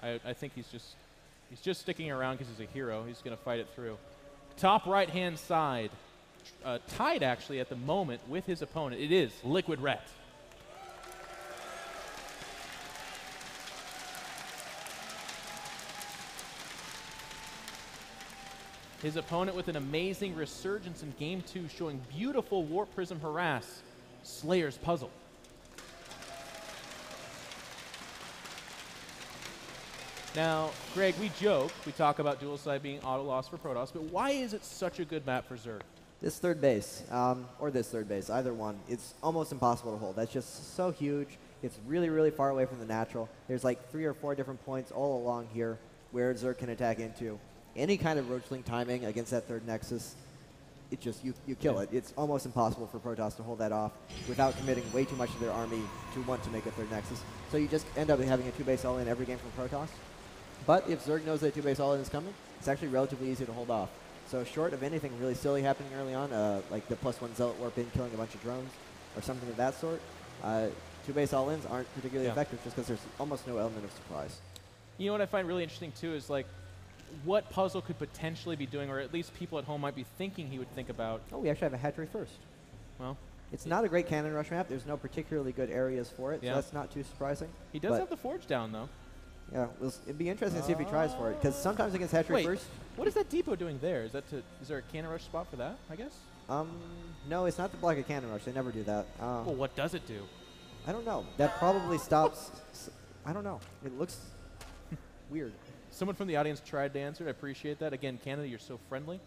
I think he's just sticking around because he's a hero. He's going to fight it through. Top right-hand side, tied actually at the moment with his opponent. It is Liquid Ret. His opponent with an amazing resurgence in Game 2, showing beautiful Warp Prism Harass, Slayer's Puzzle. Now, Greg, we joke, we talk about dual side being auto loss for Protoss, but why is it such a good map for Zerg? This third base, or this third base, either one, it's almost impossible to hold. That's just so huge. It's really, really far away from the natural. There's like 3 or 4 different points all along here where Zerg can attack into. Any kind of Roachling timing against that third Nexus, it just, you kill it. It's almost impossible for Protoss to hold that off without committing way too much of their army to want to make a third Nexus. So you just end up having a 2-base all-in every game from Protoss. But if Zerg knows that 2-base all-in is coming, it's actually relatively easy to hold off. So short of anything really silly happening early on, like the +1 Zealot Warp in killing a bunch of drones or something of that sort, 2-base all-ins aren't particularly effective just because there's almost no element of surprise. You know what I find really interesting too is like what Puzzle could potentially be doing, or at least people at home might be thinking he would think about. Oh, we actually have a hatchery first. Well, it's not a great cannon rush map. There's no particularly good areas for it, so that's not too surprising. He does have the Forge down though. Yeah, it'd be interesting to see if he tries for it, because sometimes against hatchery first. What is that depot doing there? Is there a cannon rush spot for that, I guess? No, it's not to block a cannon rush. They never do that. Well, what does it do? I don't know. That probably stops. I don't know. It looks weird. Someone from the audience tried to answer. I appreciate that. Again, Canada, you're so friendly.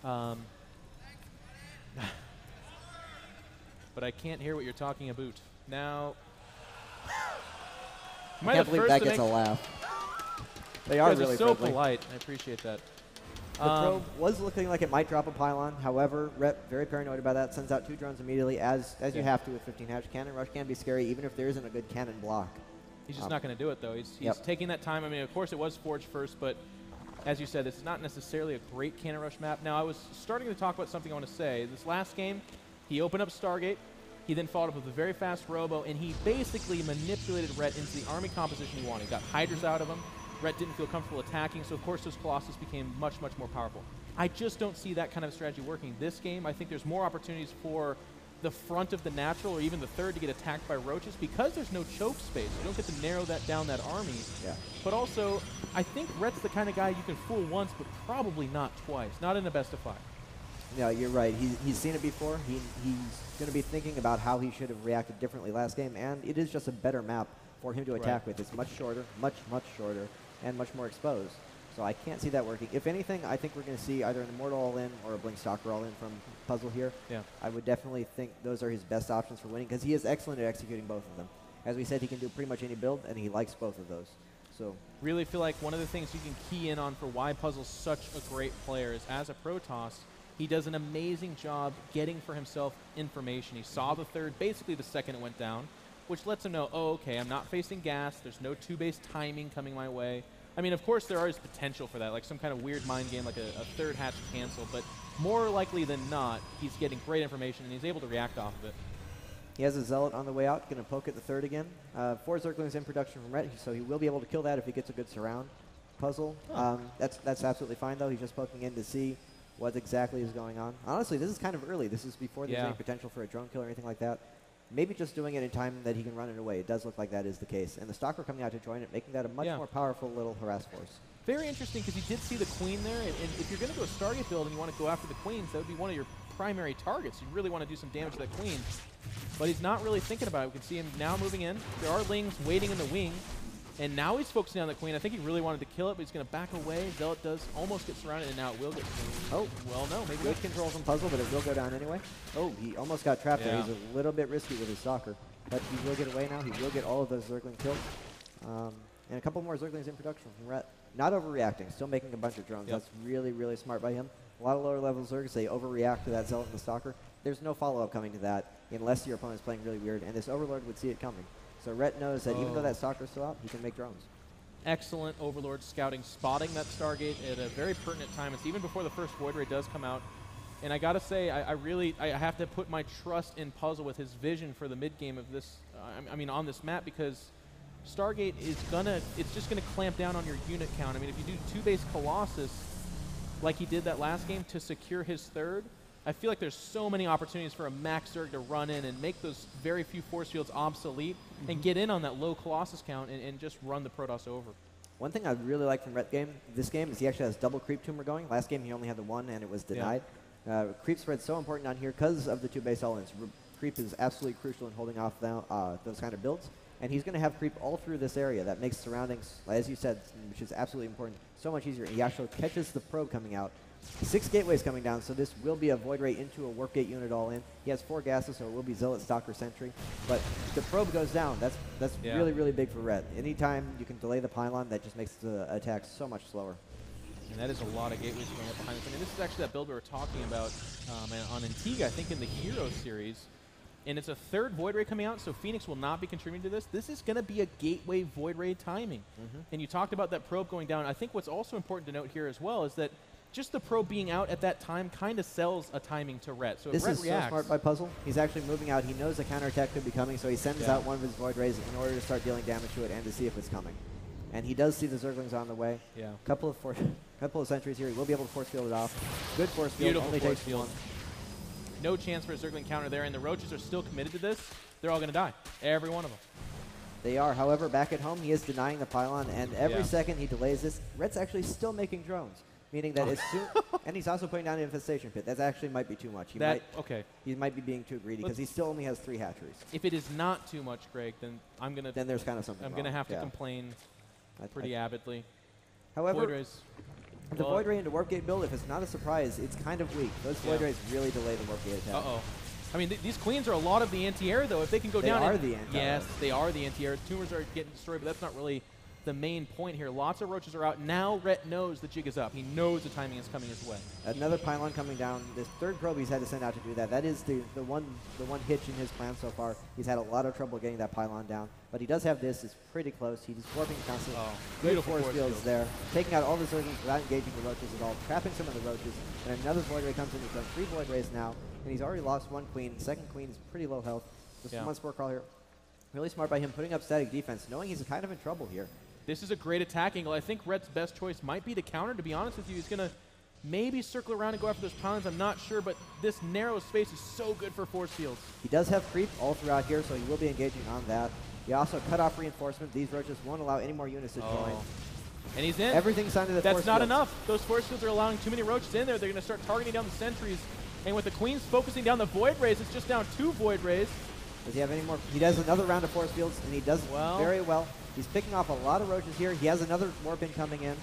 But I can't hear what you're talking about. Now, I can't believe that gets a laugh. They are really so friendly. Polite. I appreciate that. The probe was looking like it might drop a pylon. However, Rep, very paranoid about that, sends out 2 drones immediately, as you have to with 15 hatch. Cannon rush can be scary, even if there isn't a good cannon block. He's just not going to do it, though. He's taking that time. I mean, of course, it was Forge first, but as you said, this is not necessarily a great cannon rush map. Now, I was starting to talk about something I want to say. This last game, he opened up Stargate. He then followed up with a very fast Robo, and he basically manipulated Ret into the army composition he wanted. He got Hydras out of him. Ret didn't feel comfortable attacking, so of course those Colossus became much, much more powerful. I just don't see that kind of strategy working. This game, I think there's more opportunities for the front of the natural or even the third to get attacked by roaches because there's no choke space. You don't get to narrow that down, that army. Yeah. But also, I think Ret's the kind of guy you can fool once, but probably not twice. Not in a best of 5. No, you're right. He's seen it before. He's going to be thinking about how he should have reacted differently last game, and it is just a better map for him to attack with. It's much shorter, much shorter, and much more exposed. So I can't see that working. If anything, I think we're going to see either an Immortal all-in or a Blink Stalker all-in from Puzzle here. Yeah. I would definitely think those are his best options for winning, because he is excellent at executing both of them. As we said, he can do pretty much any build, and he likes both of those. So really feel like one of the things you can key in on for why Puzzle's such a great player is as a Protoss, he does an amazing job getting for himself information. He saw the third basically the second it went down, which lets him know, oh, okay, I'm not facing gas. There's no 2-base timing coming my way. I mean, of course, there is potential for that, like some kind of weird mind game, like a third hatch cancel. But more likely than not, he's getting great information, and he's able to react off of it. He has a Zealot on the way out, going to poke at the third again. 4 Zerglings in production from Ret, so he will be able to kill that if he gets a good surround. Puzzle, that's absolutely fine, though. He's just poking in to see what exactly is going on. Honestly, this is kind of early. This is before there's any potential for a drone kill or anything like that. Maybe just doing it in time that he can run it away. It does look like that is the case. And the Stalker coming out to join it, making that a much more powerful little harass force. Very interesting, because you did see the Queen there. And if you're going to go a Stargate build and you want to go after the Queens, that would be one of your primary targets. You really want to do some damage to that Queen. But he's not really thinking about it. We can see him now moving in. There are Lings waiting in the wing. And now he's focusing on the Queen. I think he really wanted to kill it, but he's going to back away. Zealot does almost get surrounded, and now it will get Oh, well, no, maybe good control from Puzzle, but it will go down anyway. Oh, he almost got trapped there. He's a little bit risky with his Stalker, but he will get away now. He will get all of those Zergling killed. And a couple more Zerglings in production from Ret. Not overreacting, still making a bunch of drones. That's really, really smart by him. A lot of lower level Zergs, they overreact to that Zealot and the Stalker. There's no follow-up coming to that unless your opponent's playing really weird, and this Overlord would see it coming. So Ret knows that even though that Stalker's still out, he can make drones. Excellent Overlord scouting, spotting that Stargate at a very pertinent time. It's even before the first Void Ray does come out. And I got to say, I have to put my trust in Puzzle with his vision for the mid-game of this, I mean, on this map, because Stargate is it's just gonna clamp down on your unit count. I mean, if you do 2-base Colossus, like he did that last game to secure his third, I feel like there's so many opportunities for a Max Zerg to run in and make those very few force fields obsolete and get in on that low Colossus count and just run the Protoss over. One thing I really like from this game is he actually has double creep tumor going. Last game he only had the one and it was denied. Creep spread's so important down here because of the 2-base all-ins. Creep is absolutely crucial in holding off those kind of builds. And he's going to have creep all through this area. That makes surroundings, as you said, which is absolutely important, so much easier. He actually catches the probe coming out. 6 gateways coming down, so this will be a Void Ray into a Warp Gate unit all in. He has 4 gases, so it will be Zealot, Stalker, Sentry. But the probe goes down. That's really, really big for Red. Anytime you can delay the pylon, that just makes the attack so much slower. And that is a lot of gateways going up behind this. I mean, this is actually that build we were talking about on Antigua, I think in the Hero series. And it's a 3rd Void Ray coming out, so Phoenix will not be contributing to this. This is going to be a gateway Void Ray timing. And you talked about that probe going down. I think what's also important to note here as well is that just the probe being out at that time kind of sells a timing to Rhett. So if Rhett reacts, so smart by Puzzle. He's actually moving out. He knows the counterattack could be coming, so he sends out one of his Void Rays in order to start dealing damage to it and to see if it's coming. And he does see the Zerglings on the way. Couple of sentries here. He will be able to force field it off. Good force field. Beautiful only force takes field. one. No chance for a Zergling counter there, and the Roaches are still committed to this. They're all going to die. Every one of them. They are. However, back at home, he is denying the pylon, and every second he delays this, Rhett's actually still making drones, meaning that as soon... And he's also putting down an infestation pit. That actually might be too much. He might be being too greedy because he still only has 3 hatcheries. If it is not too much, Greg, then I'm going to... Then there's kind of something I'm going to have to complain pretty avidly. However... Void Rays. The Void Ray into Warp Gate build, if it's not a surprise, it's kind of weak. Those Void Rays really delay the Warp Gate attack. I mean, these Queens are a lot of the anti-air, though. If they can go down... They are the anti-air. Yes, they are the anti-air. Tumors are getting destroyed, but that's not really the main point here. Lots of Roaches are out. Now Rhett knows the jig is up. He knows the timing is coming his way. Another pylon coming down. This 3rd probe he's had to send out to do that. That is the one hitch in his plan so far. He's had a lot of trouble getting that pylon down. But he does have this. It's pretty close. He's warping constantly. Good force fields there. Taking out all the Zerglings without engaging the Roaches at all. Trapping some of the Roaches. And another Void Ray comes in. He's done 3 Void Rays now. And he's already lost 1 Queen. 2nd Queen is pretty low health. This one Spore Crawl here. Really smart by him putting up static defense, knowing he's kind of in trouble here. This is a great attack angle. I think Rhett's best choice might be to counter, to be honest with you. He's going to maybe circle around and go after those pylons. I'm not sure, but this narrow space is so good for force fields. He does have creep all throughout here, so he will be engaging on that. He also cut off reinforcement. These Roaches won't allow any more units to join. And he's in. Everything's signed to the force That's not enough. Those force fields are allowing too many Roaches in there. They're going to start targeting down the sentries. And with the Queens focusing down the Void Rays, it's just down 2 Void Rays. Does he have any more? He does another round of force fields, and he does very well. He's picking off a lot of Roaches here. He has another warp in coming in.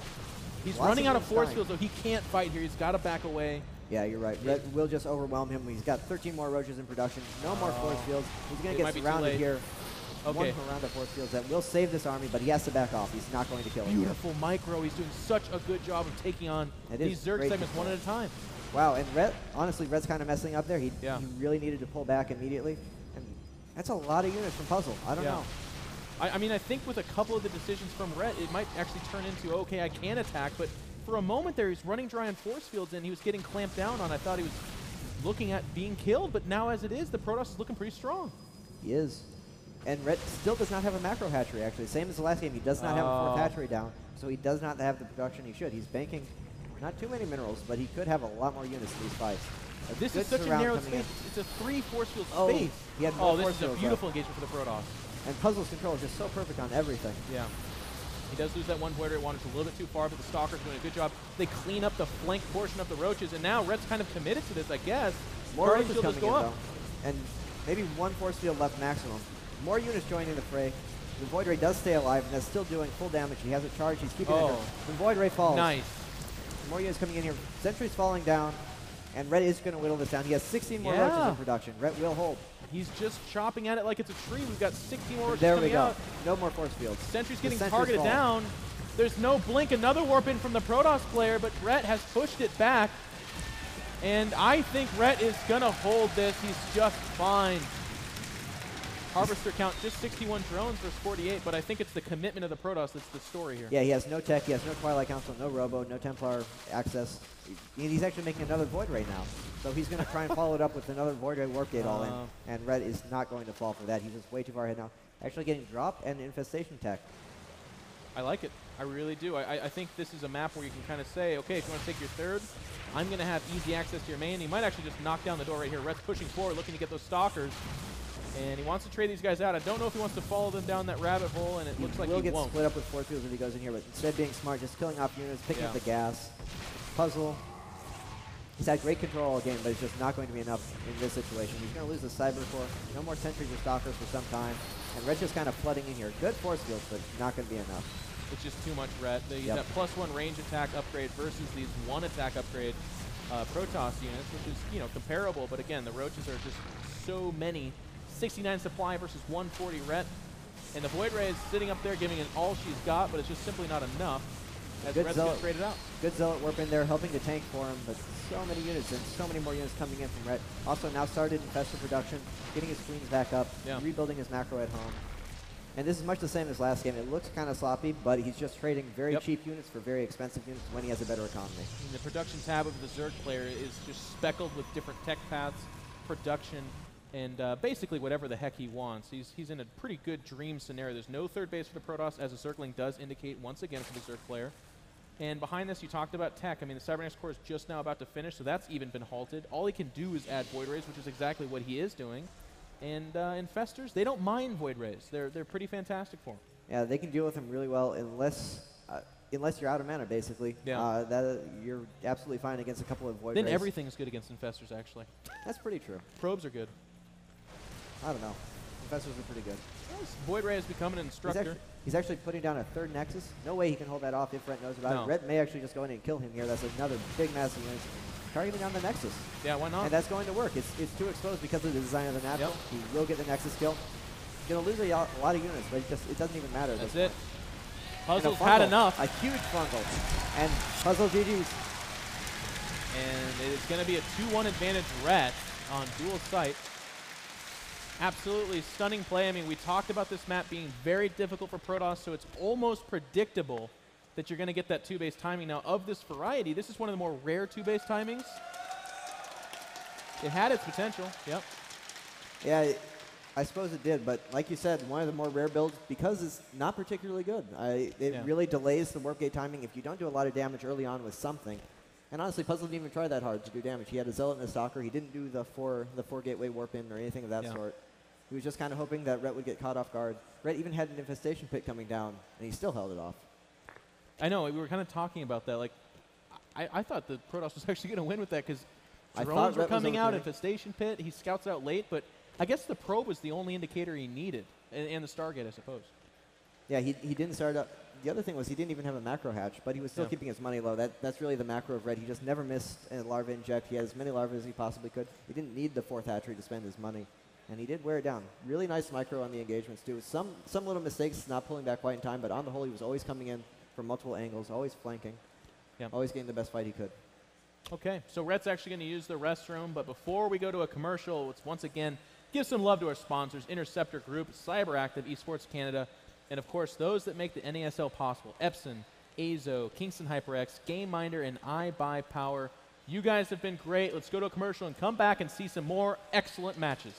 He's running out of force fields, so he can't fight here. He's got to back away. Yeah, you're right. Red will just overwhelm him. He's got 13 more Roaches in production. No more force fields. He's going to get surrounded here. One more round of force fields that will save this army, but he has to back off. He's not going to kill him. Beautiful micro. He's doing such a good job of taking on these Zerg segments one at a time. Wow, and Red, honestly, Red's kind of messing up there. He really needed to pull back immediately. And that's a lot of units from Puzzle. I don't know. I mean, I think with a couple of the decisions from Rhett, it might actually turn into, okay, I can attack, but for a moment there, he's running dry on force fields, and he was getting clamped down on. I thought he was looking at being killed, but now as it is, the Protoss is looking pretty strong. He is. And Rhett still does not have a macro hatchery, actually. Same as the last game. He does not have a 4th hatchery down, so he does not have the production he should. He's banking not too many minerals, but he could have a lot more units in these fights. This is such a narrow space. It's a 3 force field space. He had this is a beautiful engagement for the Protoss. And Puzzle's control is just so perfect on everything. Yeah. He does lose that 1 Void Ray. Wandered a little bit too far, but the Stalker's doing a good job. They clean up the flank portion of the Roaches, and now Rhett's kind of committed to this, I guess. More Roaches coming in, though. And maybe 1 force field left maximum. More units joining the fray. The Void Ray does stay alive, and that's still doing full damage. He has a charge. He's keeping it under. The Void Ray falls. Nice. More units coming in here. Sentry's falling down, and Red is going to whittle this down. He has 16 more Roaches in production. Red will hold. He's just chopping at it like it's a tree. We've got 16 more Roaches coming out. There we go. No more force fields. Sentry's getting targeted down. There's no blink. Another warp in from the Protoss player, but Rhett has pushed it back. And I think Rhett is going to hold this. He's just fine. Harvester count just 61 drones versus 48, but I think it's the commitment of the Protoss that's the story here. Yeah, he has no tech, he has no Twilight Council, no Robo, no Templar access. He's actually making another Void Ray now. So he's going to try and follow it up with another Void Ray Warp Gate all in, and Red is not going to fall for that. He's just way too far ahead now. actually getting drop and infestation tech. I like it. I really do. I think this is a map where you can kind of say, okay, if you want to take your third, I'm going to have easy access to your main. He might actually just knock down the door right here. Rhett's pushing forward, looking to get those stalkers. And he wants to trade these guys out. I don't know if he wants to follow them down that rabbit hole, and it looks like he won't. He will get split up with force fields if he goes in here, but instead being smart, just killing off units, picking up the gas. Puzzle. He's had great control all game, but it's just not going to be enough in this situation. He's going to lose the Cyber Core. No more sentries or stalkers for some time. And Rhett's just kind of flooding in here. Good force fields, but not going to be enough. It's just too much Rhett. He's that +1 range attack upgrade versus these 1 attack upgrade Protoss units, which is, you know, comparable. But again, the Roaches are just so many. 69 supply versus 140 Rhett. And the Void Ray is sitting up there giving it all she's got, but it's just simply not enough as Rhett's gets traded out. Good Zealot warp in there, helping to tank for him, but so many units and so many more units coming in from Rhett. Also now started Infestor production, getting his queens back up, rebuilding his macro at home. And this is much the same as last game. It looks kind of sloppy, but he's just trading very cheap units for very expensive units when he has a better economy. And the production tab of the Zerg player is just speckled with different tech paths, production, and basically whatever the heck he wants. He's in a pretty good dream scenario. There's no third base for the Protoss, as the circling does indicate once again for the Zerg player. And behind this, you talked about tech. I mean, the Cybernetics core is just now about to finish, so that's even been halted. All he can do is add Void Rays, which is exactly what he is doing. And Infestors, they don't mind Void Rays. They're pretty fantastic for him. Yeah, they can deal with him really well unless you're out of mana, basically. You're absolutely fine against a couple of Void Rays. Then everything's good against Infestors, actually. That's pretty true. Probes are good. I don't know. Infestors are pretty good. Yes, Void Ray has become an instructor. He's actually putting down a third Nexus. No way he can hold that off if Rhett knows about it. Rhett may actually just go in and kill him here. That's another big massive unit. Targeting on the Nexus. Yeah, why not? And that's going to work. It's too exposed because of the design of the natural. He will get the Nexus kill. He's going to lose a lot of units, but it doesn't even matter. That's it. Puzzle's had enough. A huge fungal. And Puzzle GG's. And it's going to be a 2-1 advantage Rhett on dual sight. Absolutely stunning play. I mean, we talked about this map being very difficult for Protoss, so it's almost predictable that you're going to get that 2-base timing. Now, of this variety, this is one of the more rare 2-base timings. It had its potential, Yeah, I suppose it did, but like you said, one of the more rare builds because it's not particularly good. It really delays the warp gate timing if you don't do a lot of damage early on with something. And honestly, Puzzle didn't even try that hard to do damage. He had a Zealot and a Stalker. He didn't do the four gateway warp in or anything of that sort. He was just kind of hoping that Rhett would get caught off guard. Rhett even had an infestation pit coming down, and he still held it off. I know. We were kind of talking about that. Like, I thought the Protoss was actually going to win with that because drones were coming out, infestation pit. He scouts out late, but I guess the probe was the only indicator he needed, and the Stargate, I suppose. Yeah, he didn't start up. The other thing was he didn't even have a macro hatch, but he was still keeping his money low. That's really the macro of Rhett. He just never missed a larva inject. He had as many larvae as he possibly could. He didn't need the 4th hatchery to spend his money. And he did wear it down. Really nice micro on the engagements, too. Some little mistakes, not pulling back quite in time, but on the whole, he was always coming in from multiple angles, always flanking, always getting the best fight he could. Okay, so Rhett's actually going to use the restroom, but before we go to a commercial, let's once again give some love to our sponsors, Interceptor Group, Cyberactive, Esports Canada, and of course, those that make the NASL possible, Epson, Azo, Kingston HyperX, GameMinder, and iBuyPower. You guys have been great. Let's go to a commercial and come back and see some more excellent matches.